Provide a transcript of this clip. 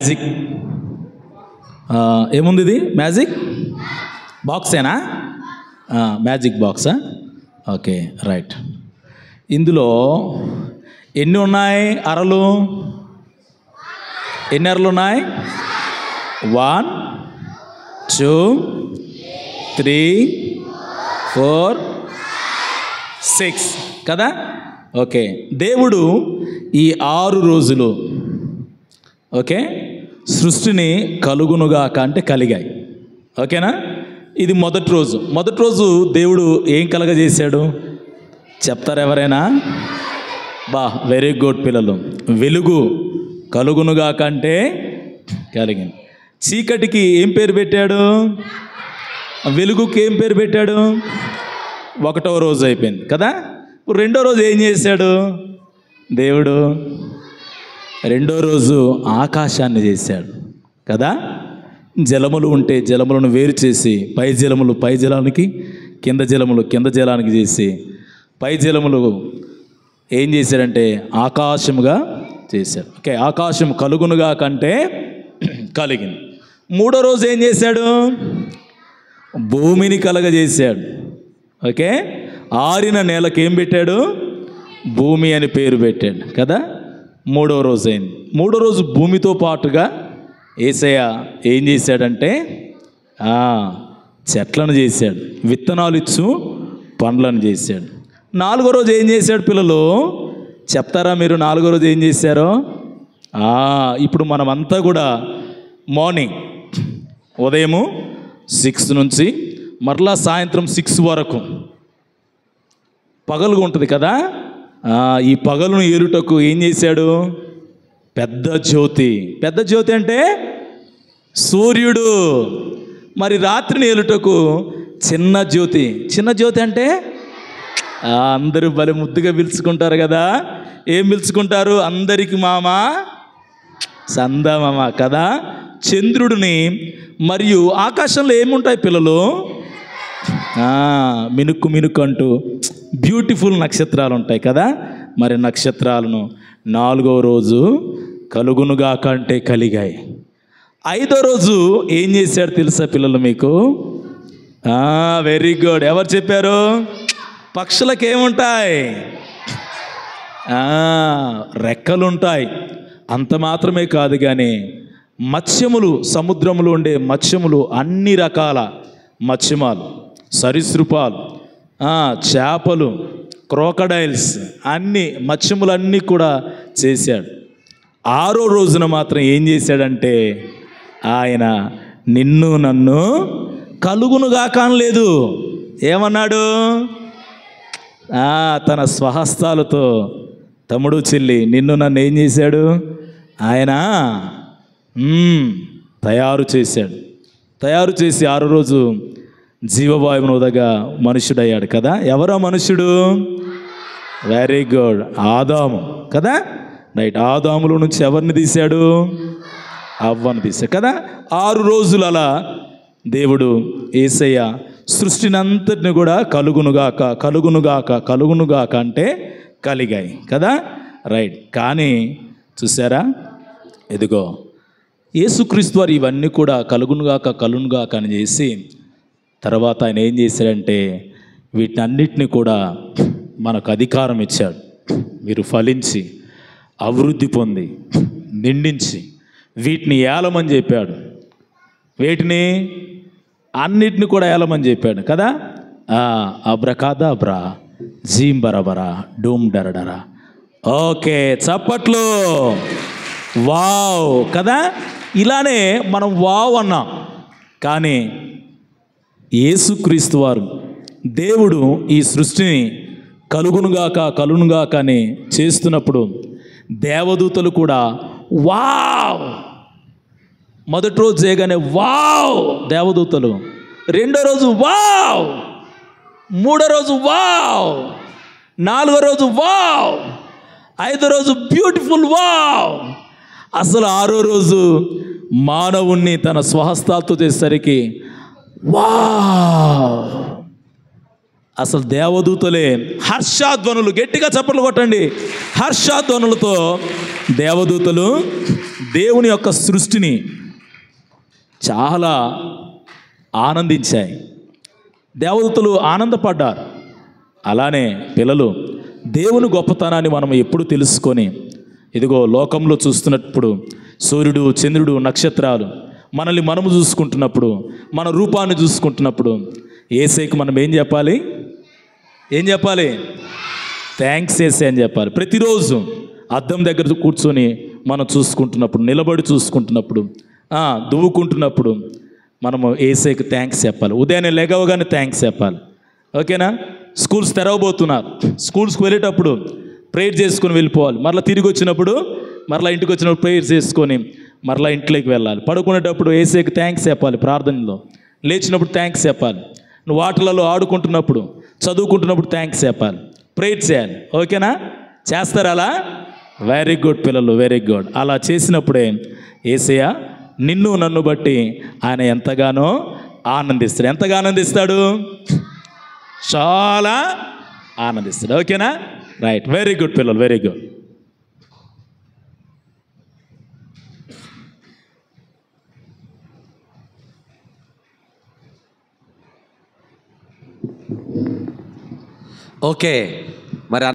Magic ఏముంది ఇది? Magic బాక్సేనా? మ్యాజిక్ బాక్సా? Okay, right. ఇందులో ఎన్ని ఉన్నాయి అరలు? ఎన్ని అరలు ఉన్నాయి? 1 2 3 4 6 కదా. ఓకే, దేవుడు ఈ 6 రోజులు ఓకే సృష్టిని కలుగునుగాక అంటే కలిగాయి. ఓకేనా? ఇది మొదటి రోజు. మొదటి రోజు దేవుడు ఏం కలగజేశాడు చెప్తారు ఎవరైనా? వెరీ గుడ్ పిల్లలు. వెలుగు కలుగునుగాక అంటే కలిగింది. చీకటికి ఏం పేరు పెట్టాడు? వెలుగుకి ఏం పేరు పెట్టాడు? 1వ రోజు అయిపోయింది కదా. ఇప్పుడు 2వ రోజు ఏం చేశాడు దేవుడు? 2వ రోజు ఆకాశాన్ని చేశాడు కదా. జలములు ఉంటే జలములను వేరు చేసి పై జలములు పై జలానికి, కింద జలములు కింద జలానికి చేసి పై జలములు ఏం చేశాడంటే ఆకాశముగా చేశాడు. ఓకే, ఆకాశం కలుగునుగా కంటే కలిగింది. 3వ రోజు ఏం చేశాడు? భూమిని కలగజేశాడు. ఓకే, ఆరిన నేలకు ఏం పెట్టాడు? భూమి అని పేరు పెట్టాడు కదా. 3వ రోజు అయింది. 3వ రోజు భూమితో పాటుగా యేసయ్య ఏం చేశాడంటే చెట్లను చేశాడు, విత్తనాలు ఇచ్చు పండ్లను చేశాడు. 4వ రోజు ఏం చేశాడు పిల్లలు చెప్తారా మీరు? 4వ రోజు ఏం చేశారో? ఇప్పుడు మనమంతా కూడా మార్నింగ్ ఉదయము 6 నుంచి మరలా సాయంత్రం 6 వరకు పగలుగా ఉంటుంది కదా. ఈ పగలును ఏలుటకు ఏం చేశాడు? పెద్ద జ్యోతి. పెద్ద జ్యోతి అంటే సూర్యుడు. మరి రాత్రిని ఏలుటకు చిన్న జ్యోతి. చిన్న జ్యోతి అంటే అందరూ భలే ముద్దుగా పిలుచుకుంటారు కదా. ఏం పిలుచుకుంటారు? అందరికి మామ సందమామ కదా. చంద్రుడిని మరియు ఆకాశంలో ఏముంటాయి పిల్లలు? మినుక్కు మినుక్కు అంటూ బ్యూటిఫుల్ నక్షత్రాలు ఉంటాయి కదా. మరి నక్షత్రాలను 4వ రోజు కలుగునుగాక అంటే కలిగాయి. 5వ రోజు ఏం చేశాడు తెలుసా పిల్లలు మీకు? Very good. ఎవరు చెప్పారు? పక్షులకు ఏముంటాయి? రెక్కలుంటాయి. అంత మాత్రమే కాదు కానీ మత్స్యములు, సముద్రములు ఉండే మత్స్యములు, అన్ని రకాల మత్స్యమాలు, సరీసృపాలు, చేపలు, క్రోకడైల్స్, అన్ని మత్స్యములన్నీ కూడా చేశాడు. 6వ రోజున మాత్రం ఏం చేశాడంటే ఆయన నిన్ను నన్ను కలుగునుగా కానలేదు. ఏమన్నాడు? తన స్వహస్తాలతో తమ్ముడు చెల్లి నిన్ను నన్ను ఏం చేశాడు? ఆయన తయారు చేశాడు. తయారు చేసి 6వ రోజు జీవవాయువును వదగా మనుష్యుడయ్యాడు కదా. ఎవరో మనుష్యుడు? వెరీ గుడ్, ఆదాము కదా. రైట్, ఆదాములో నుంచి ఎవరిని తీశాడు? అవ్వను తీశాడు కదా. 6 రోజులు అలా దేవుడు యేసయ్య సృష్టిని అంతటిని కూడా కలుగునుగాక కలుగునుగాక కలుగునుగాక అంటే కలిగాయి కదా. రైట్. కానీ చూసారా, ఇదిగో యేసుక్రీస్తు వారు ఇవన్నీ కూడా కలుగునుగాక కలుగునుగాక అని చేసి తర్వాత ఆయన ఏం చేశాడంటే వీటన్నిటిని కూడా మనకు అధికారం ఇచ్చాడు. మీరు ఫలించి అభివృద్ధి పొంది నిండించి వీటిని ఏలమని చెప్పాడు. వీటిని అన్నిటిని కూడా ఏలమని చెప్పాడు కదా. అబ్రకాదాబ్రా, జీం బరబరా, డూమ్ డరడరా. ఓకే, చప్పట్లు. వావ్ కదా. ఇలానే మనం వావ్ అన్నాం. కానీ యేసుక్రీస్తు వారు దేవుడు ఈ సృష్టిని కలుగునుగాక కలుగునుగాక అని చేస్తున్నప్పుడు దేవదూతలు కూడా వావ్. మొదటి రోజు చేయగానే వావ్ దేవదూతలు, 2వ రోజు వావ్, 3వ రోజు వావ్, 4వ రోజు వావ్, 5వ రోజు బ్యూటిఫుల్ వావ్. అసలు 6వ రోజు మానవుణ్ణి తన స్వహస్తాలతో చేసేసరికి వావ్. అసలు దేవదూతలే హర్షాధ్వనులు, గట్టిగా చప్పట్లు కొట్టండి, హర్షాధ్వనులతో దేవదూతలు దేవుని యొక్క సృష్టిని చాలా ఆనందించాయి. దేవదూతలు ఆనందపడ్డారు. అలానే పిల్లలు దేవుని గొప్పతనాన్ని మనం ఎప్పుడు తెలుసుకొని, ఇదిగో లోకంలో చూస్తున్నప్పుడు సూర్యుడు, చంద్రుడు, నక్షత్రాలు మనల్ని మనము చూసుకుంటున్నప్పుడు, మన రూపాన్ని చూసుకుంటున్నప్పుడు యేసయ్యకి మనం ఏం చెప్పాలి? థ్యాంక్స్ యేసయ్య అని చెప్పాలి. ప్రతిరోజు అద్దం దగ్గర కూర్చొని మనం చూసుకుంటున్నప్పుడు, నిలబడి చూసుకుంటున్నప్పుడు, దువ్వుకుంటున్నప్పుడు మనము యేసయ్యకి థ్యాంక్స్ చెప్పాలి. ఉదయాన్నే లేగవగానే థ్యాంక్స్ చెప్పాలి. ఓకేనా? స్కూల్స్ తెరవబోతున్నారు. స్కూల్స్కి వెళ్ళేటప్పుడు ప్రేయర్ చేసుకొని వెళ్ళిపోవాలి. మరలా తిరిగి వచ్చినప్పుడు, మరలా ఇంటికి వచ్చినప్పుడు ప్రేయర్ చేసుకొని మరలా ఇంట్లోకి వెళ్ళాలి. పడుకునేటప్పుడు యేసయ్యకి థ్యాంక్స్ చెప్పాలి. ప్రార్థనలో లేచినప్పుడు థ్యాంక్స్ చెప్పాలి. నువ్వు ఆటలలో ఆడుకుంటున్నప్పుడు, చదువుకుంటున్నప్పుడు థ్యాంక్స్ చెప్పాలి. ప్రేయర్ చేయాలి. ఓకేనా? చేస్తారు అలా? వెరీ గుడ్ పిల్లలు, వెరీ గుడ్. అలా చేసినప్పుడే యేసయ్య నిన్ను నన్ను బట్టి ఆయన ఎంతగానో ఆనందిస్తాడు. ఎంతగా ఆనందిస్తాడు? చాలా ఆనందిస్తాడు. ఓకేనా? రైట్, వెరీ గుడ్ పిల్లలు, వెరీ గుడ్. ఓకే.